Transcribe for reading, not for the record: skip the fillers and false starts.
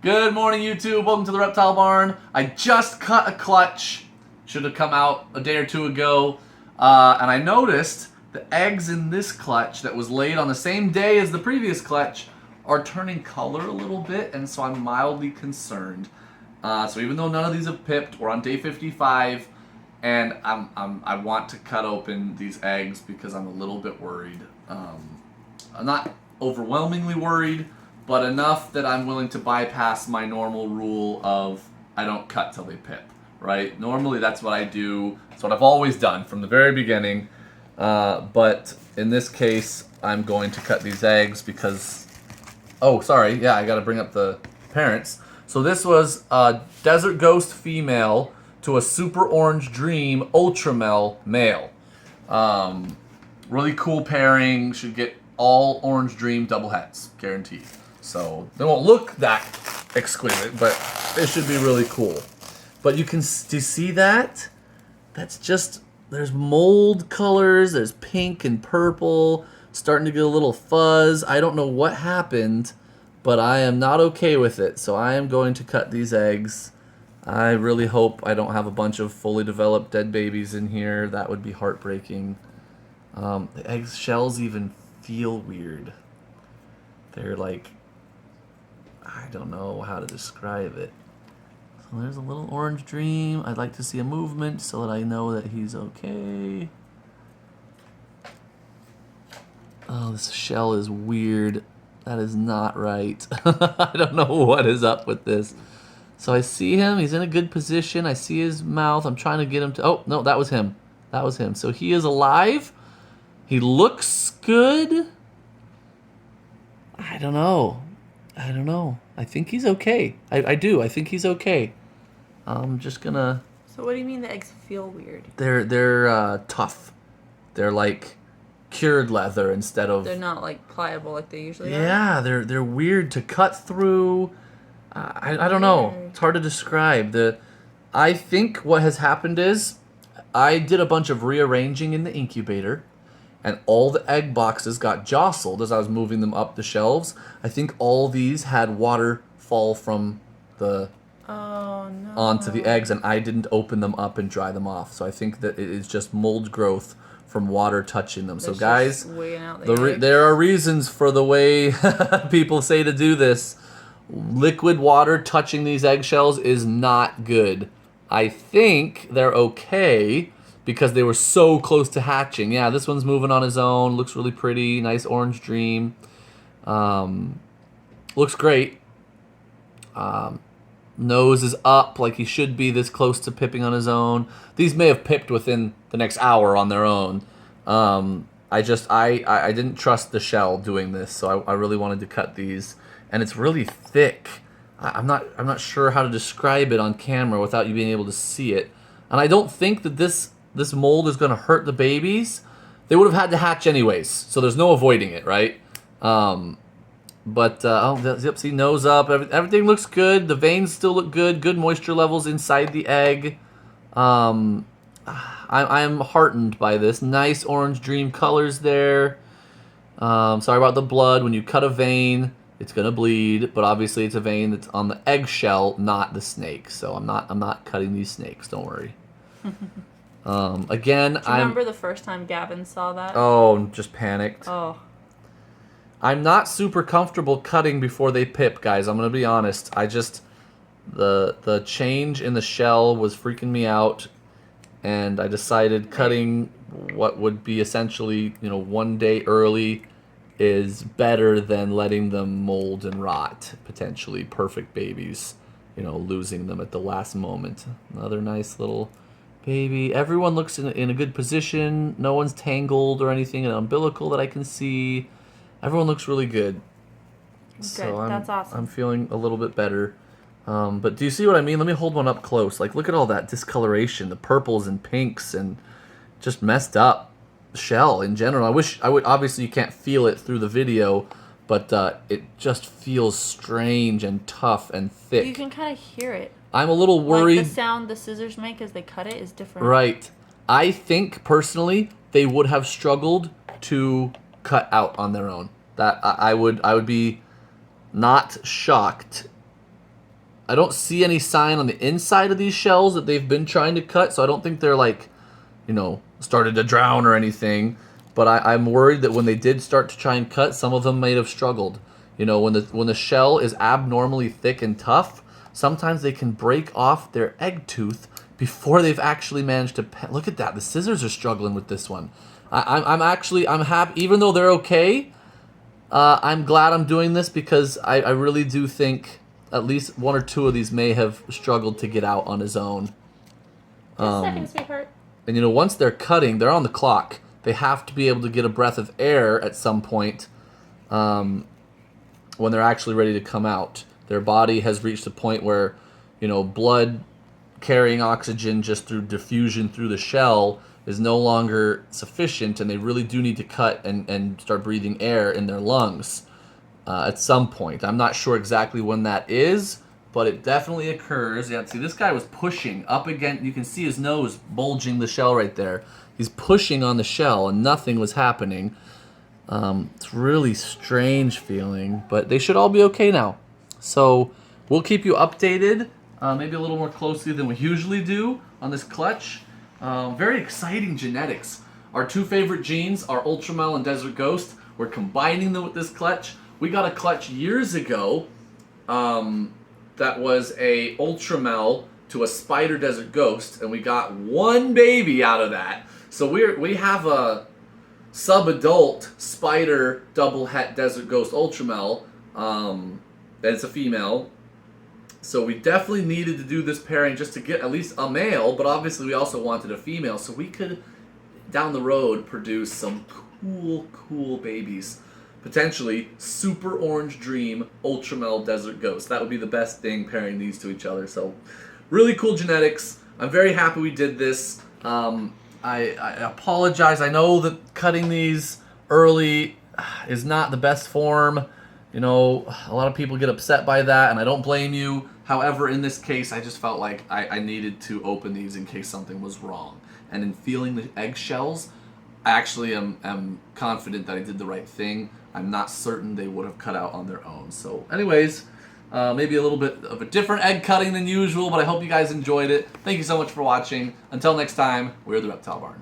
Good morning, YouTube. Welcome to the Reptile Barn. I just cut a clutch. Should have come out a day or two ago. And I noticed the eggs in this clutch that was laid on the same day as the previous clutch are turning color a little bit, and so I'm mildly concerned. So even though none of these have pipped, we're on day 55, and I want to cut open these eggs because I'm a little bit worried. I'm not overwhelmingly worried, but enough that I'm willing to bypass my normal rule of I don't cut till they pip, right? Normally that's what I do. It's what I've always done from the very beginning. But in this case, I'm going to cut these eggs because... Oh, sorry. Yeah, I got to bring up the parents. So this was a Desert Ghost female to a Super Orange Dream Ultramel male. Really cool pairing. Should get all Orange Dream double heads, guaranteed. So they won't look that exquisite, but it should be really cool. But do you see that? That's just, there's mold colors, there's pink and purple, starting to get a little fuzz. I don't know what happened, but I am not okay with it. So I am going to cut these eggs. I really hope I don't have a bunch of fully developed dead babies in here. That would be heartbreaking. The egg shells even feel weird. They're like, I don't know how to describe it. So there's a little Orange Dream. I'd like to see a movement so that I know that he's okay. Oh, this shell is weird. That is not right. I don't know what is up with this. So I see him. He's in a good position. I see his mouth. I'm trying to get him to... Oh, no, that was him. That was him. So he is alive. He looks good. I don't know. I think he's okay. I do. I think he's okay. I'm just gonna... So what do you mean the eggs feel weird? They're tough. They're like cured leather instead of... They're not like pliable like they usually are? Yeah, they're weird to cut through. I don't know. It's hard to describe. I think what has happened is I did a bunch of rearranging in the incubator, and all the egg boxes got jostled as I was moving them up the shelves. I think all these had water fall from the onto the eggs, and I didn't open them up and dry them off. So I think that it is just mold growth from water touching them. So guys, there are reasons for the way people say to do this. Liquid water touching these eggshells is not good. I think they're okay because they were so close to hatching. Yeah, this one's moving on his own. Looks really pretty. Nice Orange Dream. Looks great. Nose is up like he should be, this close to pipping on his own. These may have pipped within the next hour on their own. I didn't trust the shell doing this, so I really wanted to cut these. And it's really thick. I'm not sure how to describe it on camera without you being able to see it. And I don't think that this mold is going to hurt the babies. They would have had to hatch anyways, so there's no avoiding it, right? Yep, see, nose up. Everything looks good. The veins still look good. Good moisture levels inside the egg. I'm heartened by this. Nice Orange Dream colors there. Sorry about the blood. When you cut a vein, it's gonna bleed, but obviously it's a vein that's on the eggshell, not the snake. So I'm not cutting these snakes. Don't worry. Again, Do you remember the first time Gavin saw that? Oh, just panicked. Oh. I'm not super comfortable cutting before they pip, guys. I'm gonna be honest. The change in the shell was freaking me out, and I decided cutting what would be essentially, 1 day early is better than letting them mold and rot, potentially perfect babies, losing them at the last moment. Another nice little baby. Everyone looks in a good position. No one's tangled or anything in an umbilical that I can see. Everyone looks really good. So that's awesome. I'm feeling a little bit better. But do you see what I mean? Let me hold one up close. Like, look at all that discoloration, the purples and pinks, and just messed up shell in general. Obviously you can't feel it through the video, but it just feels strange and tough and thick. You can kind of hear it. I'm a little worried. Like the sound the scissors make as they cut it is different. Right. I think personally they would have struggled to cut out on their own. That I would be not shocked I don't see any sign on the inside of these shells that they've been trying to cut, so I don't think they're like, started to drown or anything. But I'm worried that when they did start to try and cut, some of them may have struggled. When the shell is abnormally thick and tough, sometimes they can break off their egg tooth before they've actually managed to look at that. The scissors are struggling with this one. I'm happy, even though they're okay. I'm glad I'm doing this because I really do think at least one or two of these may have struggled to get out on his own. Just a second, sweetheart. And once they're cutting, they're on the clock. They have to be able to get a breath of air at some point when they're actually ready to come out. Their body has reached a point where, blood carrying oxygen just through diffusion through the shell is no longer sufficient, and they really do need to cut and start breathing air in their lungs at some point. I'm not sure exactly when that is, but it definitely occurs. Yeah, see, this guy was pushing up against, you can see his nose bulging the shell right there. He's pushing on the shell, and nothing was happening. It's really strange feeling, but they should all be okay now. So we'll keep you updated, maybe a little more closely than we usually do on this clutch. Very exciting genetics. Our two favorite genes are Ultramel and Desert Ghost. We're combining them with this clutch. We got a clutch years ago that was a Ultramel to a Spider Desert Ghost, and we got one baby out of that. So we have a sub-adult Spider double het Desert Ghost Ultramel, and it's a female. So we definitely needed to do this pairing just to get at least a male, but obviously we also wanted a female so we could, down the road, produce some cool babies. Potentially Super Orange Dream Ultramel Desert Ghost. That would be the best thing, pairing these to each other. So really cool genetics. I'm very happy we did this. I apologize. I know that cutting these early is not the best form. A lot of people get upset by that, and I don't blame you. However, in this case, I just felt like I needed to open these in case something was wrong. And in feeling the eggshells, I actually am confident that I did the right thing. I'm not certain they would have cut out on their own. So anyways, maybe a little bit of a different egg cutting than usual, but I hope you guys enjoyed it. Thank you so much for watching. Until next time, we're the Reptile Barn.